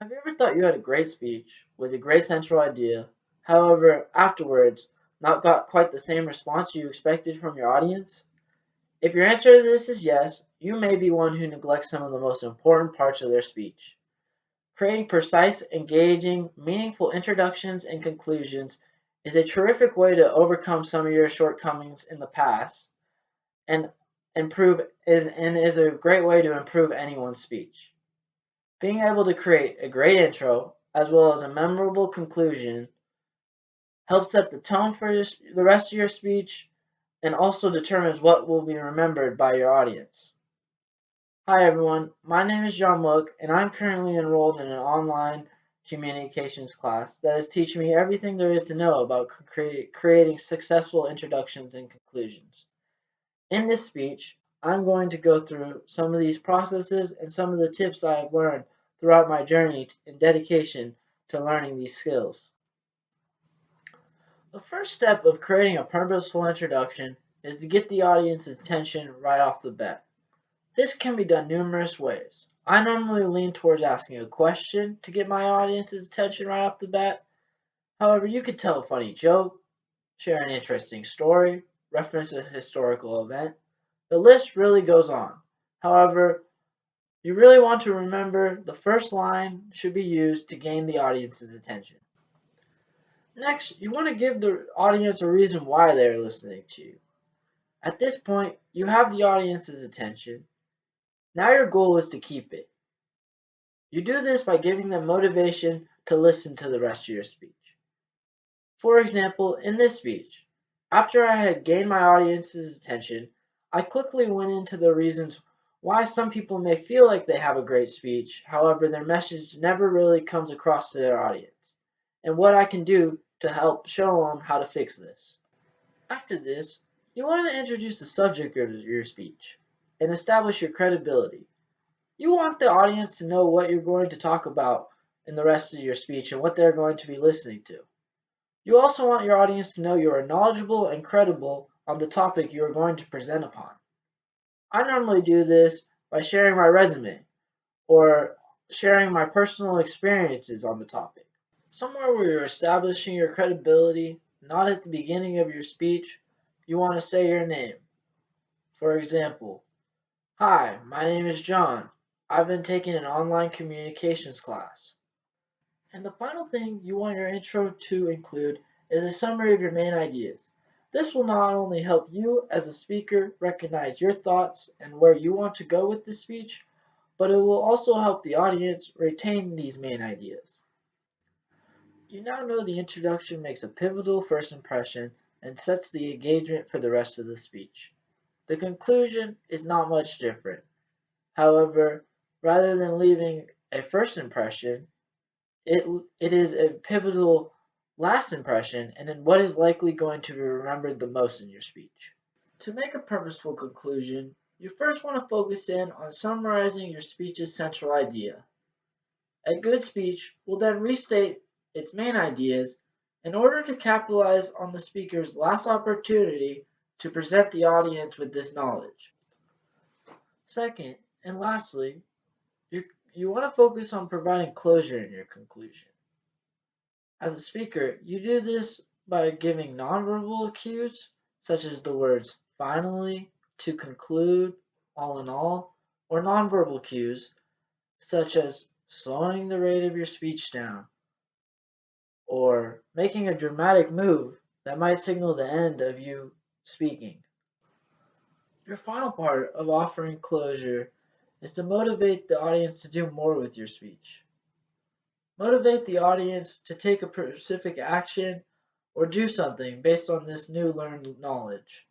Have you ever thought you had a great speech with a great central idea, however, afterwards, not got quite the same response you expected from your audience? If your answer to this is yes, you may be one who neglects some of the most important parts of their speech. Creating precise, engaging, meaningful introductions and conclusions is a terrific way to overcome some of your shortcomings in the past and is a great way to improve anyone's speech. Being able to create a great intro as well as a memorable conclusion helps set the tone for the rest of your speech and also determines what will be remembered by your audience. Hi everyone, my name is John Mook and I'm currently enrolled in an online communications class that is teaching me everything there is to know about creating successful introductions and conclusions. In this speech, I'm going to go through some of these processes and some of the tips I have learned throughout my journey and dedication to learning these skills. The first step of creating a purposeful introduction is to get the audience's attention right off the bat. This can be done numerous ways. I normally lean towards asking a question to get my audience's attention right off the bat. However, you could tell a funny joke, share an interesting story, reference a historical event. The list really goes on. However, you really want to remember the first line should be used to gain the audience's attention. Next, you want to give the audience a reason why they are listening to you. At this point, you have the audience's attention. Now your goal is to keep it. You do this by giving them motivation to listen to the rest of your speech. For example, in this speech, after I had gained my audience's attention, I quickly went into the reasons why some people may feel like they have a great speech, however, their message never really comes across to their audience, and what I can do to help show them how to fix this. After this, you want to introduce the subject of your speech and establish your credibility. You want the audience to know what you're going to talk about in the rest of your speech and what they're going to be listening to. You also want your audience to know you are knowledgeable and credible on the topic you are going to present upon. I normally do this by sharing my resume or sharing my personal experiences on the topic. Somewhere where you're establishing your credibility, not at the beginning of your speech, you want to say your name. For example, hi, my name is John. I've been taking an online communications class. And the final thing you want your intro to include is a summary of your main ideas. This will not only help you as a speaker recognize your thoughts and where you want to go with the speech, but it will also help the audience retain these main ideas. You now know the introduction makes a pivotal first impression and sets the engagement for the rest of the speech. The conclusion is not much different. However, rather than leaving a first impression, it is a pivotal last impression and in what is likely going to be remembered the most in your speech. To make a purposeful conclusion, you first want to focus in on summarizing your speech's central idea. A good speech will then restate its main ideas in order to capitalize on the speaker's last opportunity to present the audience with this knowledge. Second, and lastly, you want to focus on providing closure in your conclusion. As a speaker, you do this by giving nonverbal cues such as the words finally, to conclude, all in all, or nonverbal cues such as slowing the rate of your speech down or making a dramatic move that might signal the end of you speaking. Your final part of offering closure is to motivate the audience to do more with your speech. Motivate the audience to take a specific action or do something based on this new learned knowledge.